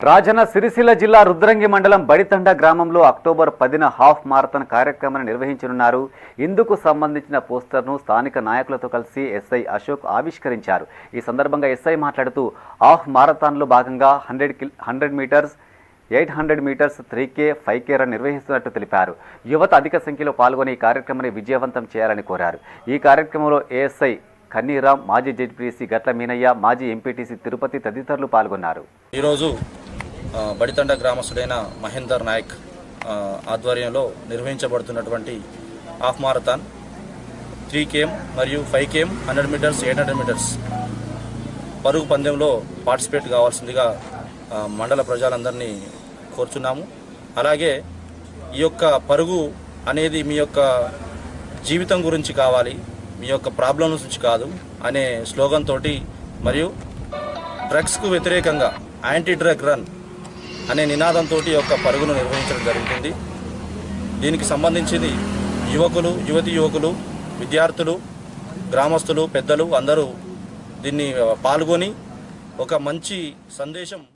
రాజన్న సిరిసిల్ల జిల్లా రుద్రంగి మండలం బడితండ గ్రామంలో అక్టోబర్ 10న హాఫ్ మారథాన్ కార్యక్రమాన్ని నిర్వహించనున్నారు. ఇందుకు సంబంధించిన పోస్టర్ను స్థానిక నాయకులతో కలిసి ఎస్ఐ అశోక్ ఆవిష్కరించారు. ఈ సందర్భంగా ఎస్ఐ మాట్లాడుతూ హాఫ్ మారథాన్లో భాగంగా 100 metres, 800 metres, 3K, 5K run నిర్వహిస్తున్నట్టు తెలిపారు. యువత అధిక సంఖ్యలో పాల్గొని ఈ కార్యక్రమాన్ని విజయవంతం చేయాలని కోరారు. ఈ కార్యక్రమంలో ఏఎస్ఐ కన్నీరామ్, మాజీ జెడ్పీటీసీ గట్ల మీనయ్య, మాజీ ఎంపీటీసీ తిరుపతి తదితరులు పాల్గొన్నారు. ఈరోజు బడితండ గ్రామస్తుడైన మహేందర్ నాయక్ ఆధ్వర్యంలో నిర్వహించబడుతున్నటువంటి హాఫ్ మారథాన్ 3KM మరియు 5KM, 100 మీటర్స్, 800 మీటర్స్ పరుగు పందెంలో పార్టిసిపేట్ కావాల్సిందిగా మండల ప్రజలందరినీ కోరుచున్నాము. అలాగే ఈ యొక్క పరుగు అనేది మీ యొక్క జీవితం గురించి కావాలి, మీ యొక్క ప్రాబ్లమ్స్ నుంచి కాదు అనే స్లోగన్ తోటి మరియు డ్రగ్స్కు వ్యతిరేకంగా యాంటీ డ్రగ్ రన్ అనే నినాదంతో యొక్క పరుగును నిర్వహించడం జరుగుతుంది. దీనికి సంబంధించింది యువకులు, విద్యార్థులు, గ్రామస్తులు, పెద్దలు అందరూ దీన్ని పాల్గొని ఒక మంచి సందేశం